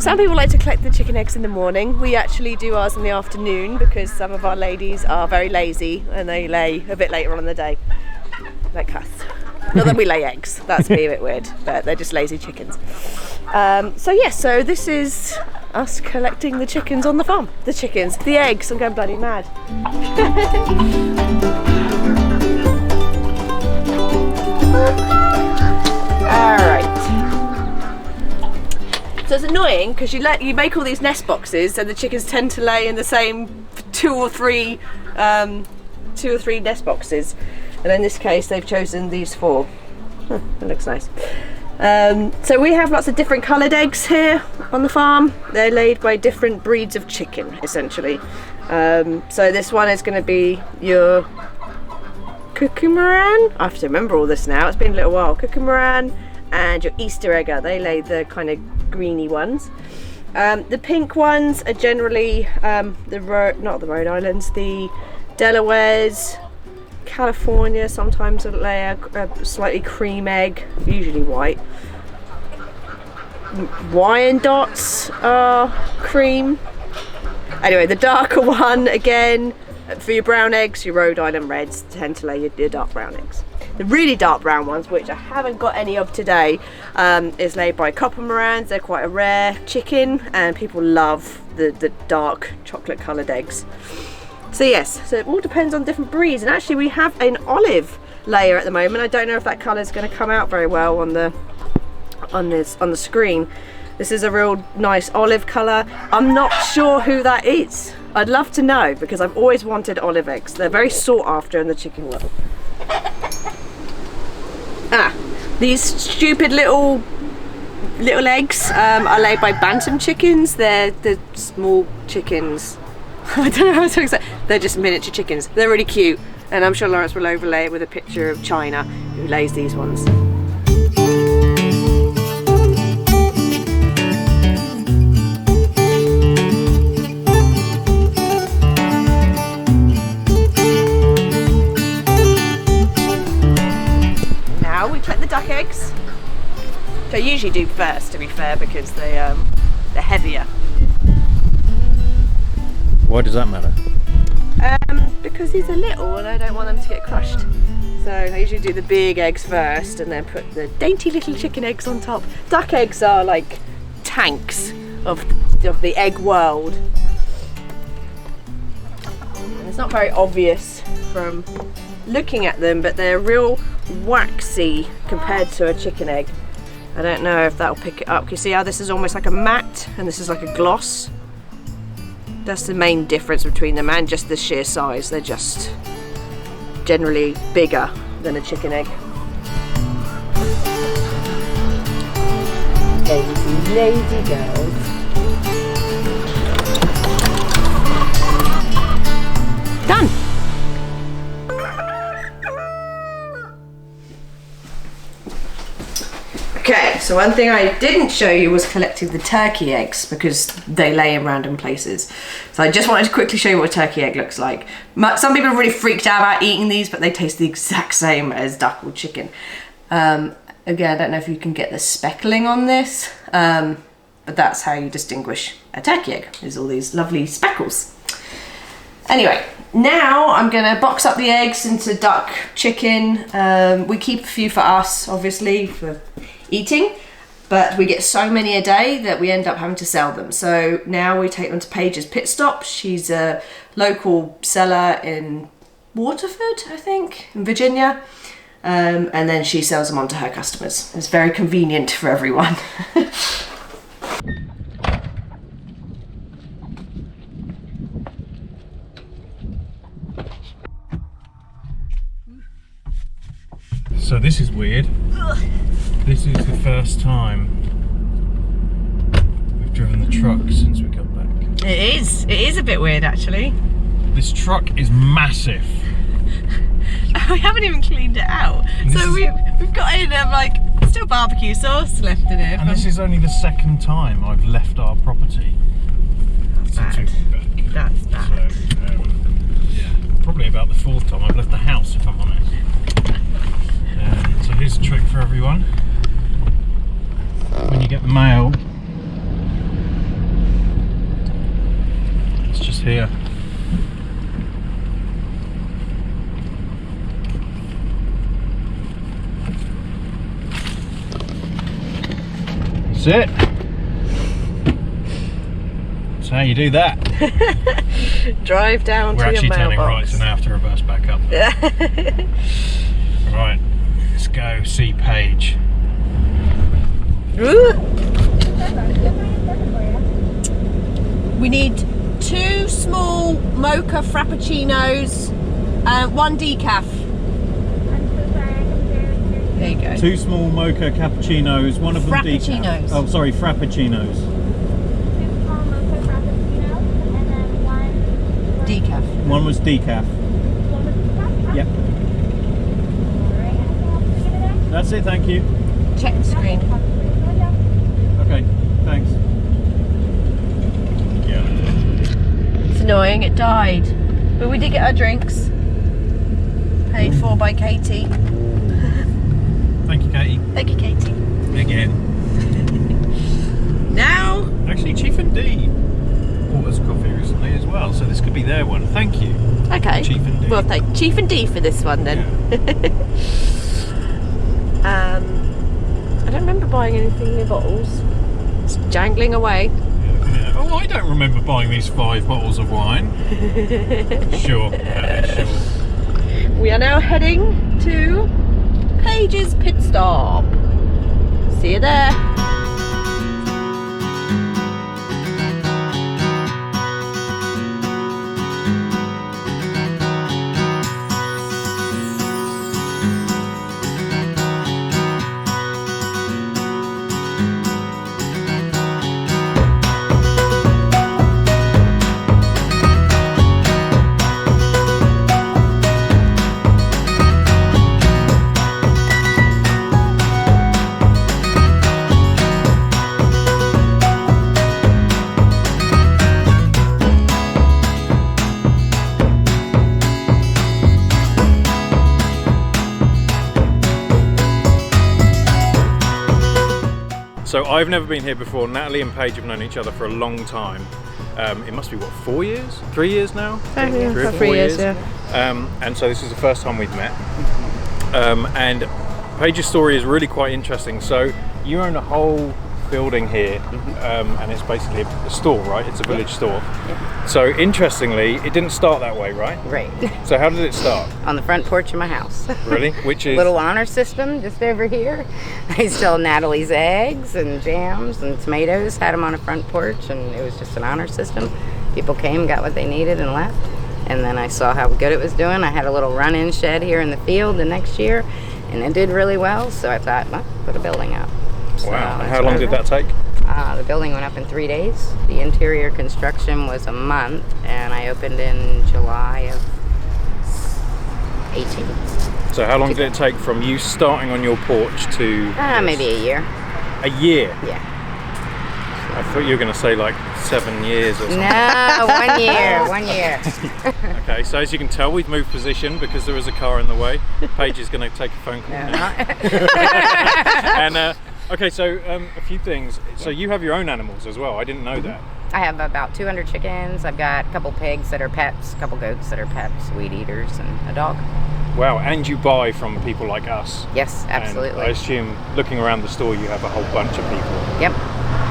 Some people like to collect the chicken eggs in the morning. We actually do ours in the afternoon because some of our ladies are very lazy and they lay a bit later on in the day, like us. Not that we lay eggs, that's be a bit weird, but they're just lazy chickens. So yes, so this is us collecting the chickens on the farm. The chickens, the eggs, I'm going bloody mad. Alright. So it's annoying because you make all these nest boxes and the chickens tend to lay in the same two or three nest boxes. And in this case they've chosen these 4. That looks nice. So we have lots of different coloured eggs here on the farm. They're laid by different breeds of chicken essentially. So this one is going to be your Cuckoomaran. I have to remember all this now, it's been a little while. Cuckoomaran and your Easter egger, they lay the kind of greeny ones. The pink ones are generally not the Rhode Islands, the Delawares, California sometimes will lay a slightly cream egg, usually white. Wyandottes are cream. Anyway, the darker one, again, for your brown eggs, your Rhode Island Reds tend to lay your dark brown eggs. The really dark brown ones, which I haven't got any of today, is laid by Coppermorans. They're quite a rare chicken and people love the dark chocolate coloured eggs. So yes, so it all depends on different breeds, and actually we have an olive layer at the moment. I don't know if that colour is going to come out very well on the screen. This is a real nice olive colour. I'm not sure who that is. I'd love to know because I've always wanted olive eggs. They're very sought after in the chicken world. These stupid little eggs are laid by bantam chickens. They're the small chickens. I don't know how to explain. They're just miniature chickens. They're really cute, and I'm sure Lawrence will overlay it with a picture of China, who lays these ones. Now we collect the duck eggs, which I usually do first, to be fair, because they're heavier. Why does that matter? Because these are little and I don't want them to get crushed. So I usually do the big eggs first and then put the dainty little chicken eggs on top. Duck eggs are like tanks of the egg world. And it's not very obvious from looking at them, but they're real waxy compared to a chicken egg. I don't know if that'll pick it up. You see how this is almost like a matte and this is like a gloss? That's the main difference between them, and just the sheer size. They're just generally bigger than a chicken egg. Lazy girls. Done! Okay, so one thing I didn't show you was collecting the turkey eggs because they lay in random places. So I just wanted to quickly show you what a turkey egg looks like. Some people are really freaked out about eating these, but they taste the exact same as duck or chicken. Again, I don't know if you can get the speckling on this, but that's how you distinguish a turkey egg, is all these lovely speckles. Anyway, now I'm gonna box up the eggs into duck, chicken. We keep a few for us, obviously, for eating, but we get so many a day that we end up having to sell them. So now we take them to Paiges Pitstop. She's a local seller in Waterford, I think, in Virginia. And then she sells them on to her customers. It's very convenient for everyone. So this is weird. This is the first time we've driven the truck since we got back. It is a bit weird actually. This truck is massive. We haven't even cleaned it out. So we've got in like still barbecue sauce left in it. And this is only the second time I've left our property since we got back. That's bad. So yeah, probably about the 4th time I've left the house, if I'm honest. So here's a trick for everyone. When you get the mail, That's it. That's how you do that. Drive down We're to your actually turning right, mailbox. so now I have to reverse back up. Right, let's go see Paige. We need 2 small mocha frappuccinos, 1 decaf. There you go. 2 small mocha cappuccinos, one of them Frappuccinos. decaf. Oh, sorry, frappuccinos. 2 small mocha frappuccinos and then 1 Decaf. One was decaf. Yep. That's it, thank you. Check the screen. Okay, thanks. Yeah. It's annoying, it died. But we did get our drinks. Paid for by Katie. Thank you, Katie. Thank you, Katie. Again. Now, Actually, Chief and D bought us coffee recently as well, so this could be their one. Thank you. okay. Chief and D. Well, thank Chief and D for this one then. Yeah. I don't remember buying anything in bottles. It's jangling away. Yeah. Oh, I don't remember buying these 5 bottles of wine. Sure, sure. We are now heading to Paiges Pitstop. See you there. So I've never been here before. Natalie and Paige have known each other for a long time. It must be, what, 4 years? 3 years now? 3 or 4 years, yeah. And so this is the first time we've met. And Paige's story is really quite interesting. So you own a whole building here, and it's basically a store, right? It's a village store. So interestingly, it didn't start that way, right? Right. So how did it start? On the front porch of my house. Really? Which is? Little honor system just over here. I stole Natalie's eggs and jams and tomatoes, had them on the front porch, and it was just an honor system. People came, got what they needed, and left. And then I saw how good it was doing. I had a little run-in shed here in the field the next year, and it did really well, so I thought, well, put a building up. So Wow. And that's how what long I did did. that take? The building went up in 3 days. The interior construction was a month, and I opened in July of 18. So how long did it take from you starting on your porch to Maybe a year. a year? Yeah. I thought you were going to say like 7 years or something. No, 1 year. 1 year. Okay, so as you can tell, we've moved position because there is a car in the way. Paige is going to take a phone call now. And okay, so a few things. So you have your own animals as well. I didn't know that. I have about 200 chickens. I've got a couple pigs that are pets, a couple goats that are pets, weed eaters, and a dog. Wow, and you buy from people like us. Yes, And absolutely. I assume looking around the store, you have a whole bunch of people. Yep.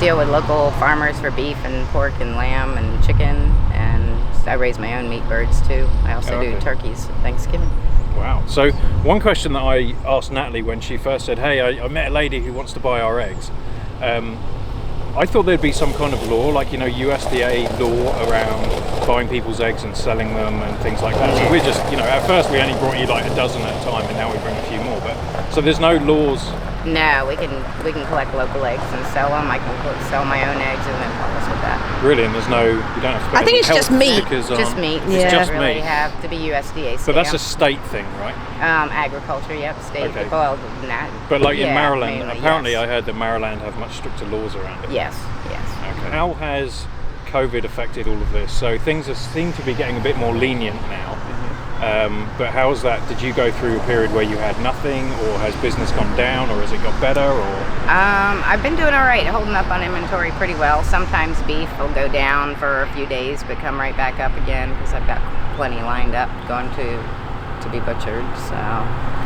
Deal with local farmers for beef and pork and lamb and chicken, and I raise my own meat birds too. I also do turkeys at Thanksgiving. Wow. So one question that I asked Natalie when she first said, hey, I met a lady who wants to buy our eggs. I thought there'd be some kind of law, like, you know, USDA law around buying people's eggs and selling them and things like that. So we're just, you know, at first we only brought you like a dozen at a time, and now we bring a few more. But so there's no laws. No, we can collect local eggs and sell them. I can sell my own eggs and then help us with that. Really, and there's no, you don't have to put I think any it's health just meat. stickers on. Just meat. It's It just doesn't really meat. have to be USDA stamp. But that's a state thing, right? Agriculture, yep, state. Okay. Well, not, But like in yeah, Maryland, mainly, apparently yes. I heard that Maryland have much stricter laws around it. Yes, yes. Okay. How has COVID affected all of this? So things seem to be getting a bit more lenient now. But how's that? Did you go through a period where you had nothing, or has business gone down, or has it got better? Or I've been doing all right, holding up on inventory pretty well. Sometimes beef will go down for a few days, but come right back up again because I've got plenty lined up going to be butchered.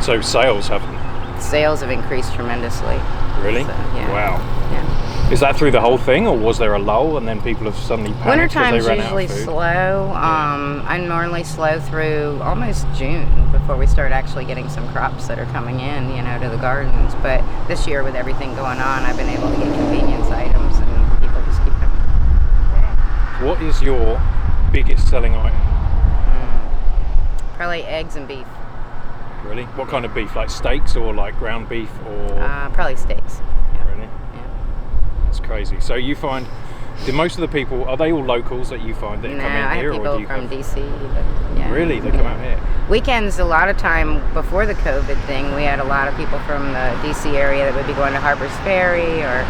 so sales haven't Sales have increased tremendously. really? So, yeah. Wow. Yeah. Is that through the whole thing, or was there a lull and then people have suddenly panicked because Wintertime's they ran out usually of food? slow. I'm normally slow through almost June before we start actually getting some crops that are coming in, you know, to the gardens. But this year with everything going on, I've been able to get convenience items and people just keep coming. What is your biggest selling item? Probably eggs and beef. Really? What kind of beef? Like steaks or like ground beef or? Probably steaks. Really? Yeah. That's crazy. So you find, do most of the people, are they all locals that you find that No, come in I here? have Or people do you from have, DC. But yeah. Really? They come out here? Weekends, a lot of time before the COVID thing, we had a lot of people from the DC area that would be going to Harper's Ferry or,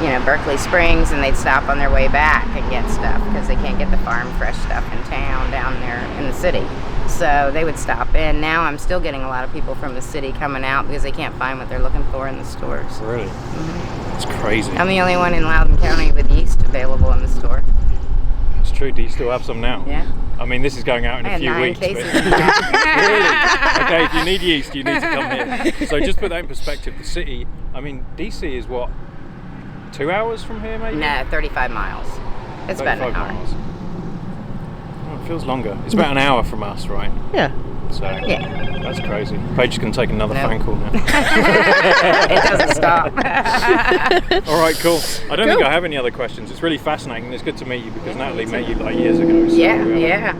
you know, Berkeley Springs, and they'd stop on their way back and get stuff because they can't get the farm fresh stuff in town down there in the city. So they would stop in. Now I'm still getting a lot of people from the city coming out because they can't find what they're looking for in the stores. Really? Mm-hmm. That's crazy. I'm the only one in Loudoun County with yeast available in the store. It's true. Do you still have some now? Yeah. I mean, this is going out in I a had few 9 weeks. cases. Really? Okay, if you need yeast, you need to come here. So just put that in perspective. The city, I mean, DC is what, 2 hours from here maybe? No, 35 miles. It's about an 35 hour. miles. Oh, it feels longer. It's about an hour from us, right? Yeah. So Yeah. that's crazy. Paige can take another No. phone call now. It doesn't stop. All right, cool. I don't think Cool. I have any other questions. It's really fascinating. It's good to meet you because Natalie met you like years ago. So, Yeah.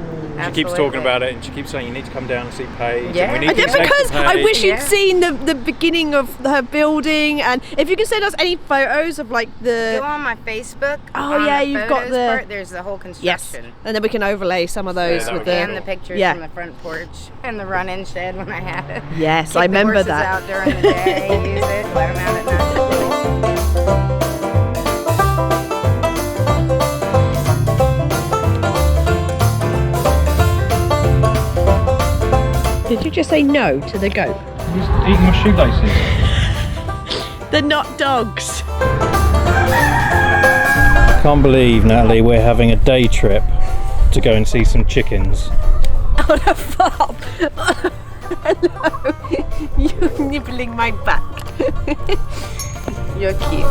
She keeps talking about it and she keeps saying you need to come down and see Paige. Yeah. And we need Yeah, these eggs because from I Paige. wish Yeah. you'd seen the beginning of her building, and if you can send us any photos of like Go the on my Facebook. Oh, on yeah, the you've got photos the- part, there's the whole yes, construction. and then we can overlay some of those that with would be the And the pictures Yeah. from the front porch and the run-in shed when I had it. yes, Kick I the remember horses that. out during the day, use it, let them out at night. Did you just say no to the goat? He's eating my shoelaces. They're not dogs. Can't believe, Natalie, we're having a day trip to go and see some chickens. On a farm. Hello. You're nibbling my back. You're cute.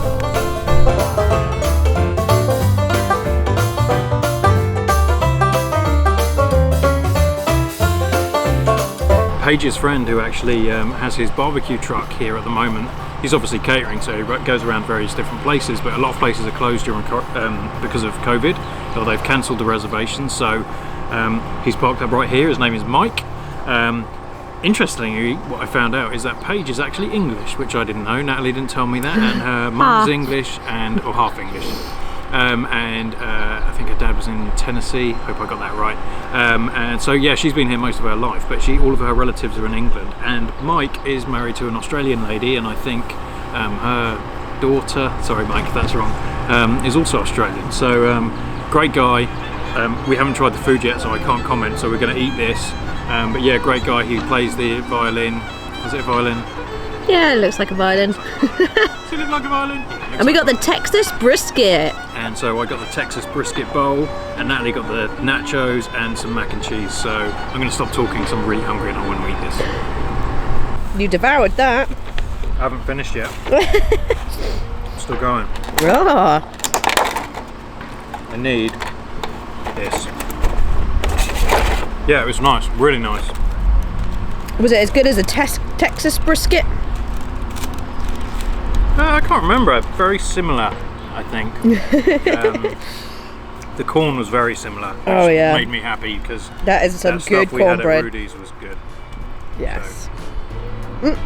Paige's friend, who actually has his barbecue truck here at the moment, he's obviously catering, so he goes around various different places, but a lot of places are closed during because of COVID, or they've cancelled the reservations. So he's parked up right here. His name is Mike. Interestingly, what I found out is that Paige is actually English, which I didn't know. Natalie didn't tell me that, and her mum's English or half English. I think her dad was in Tennessee. Hope I got that right. And so yeah, she's been here most of her life, but all of her relatives are in England. And Mike is married to an Australian lady, and I think her daughter, sorry Mike if that's wrong, is also Australian. So great guy. We haven't tried the food yet, so I can't comment. So we're going to eat this. But yeah, great guy. He plays the violin. Is it a violin? Yeah, it looks like a violin. Does it look like a violin? Yeah, And we got the Texas brisket. And so I got the Texas brisket bowl, and Natalie got the nachos and some mac and cheese. So I'm going to stop talking because I'm really hungry and I want to eat this. You devoured that. I haven't finished yet. Still going. Ah. I need this. Yeah, it was nice, really nice. Was it as good as a Texas brisket? I can't remember. Very similar, I think. The corn was very similar. Which Oh, yeah. made me happy because That is some that good stuff we had at cornbread. Rudy's was good. Yes. So.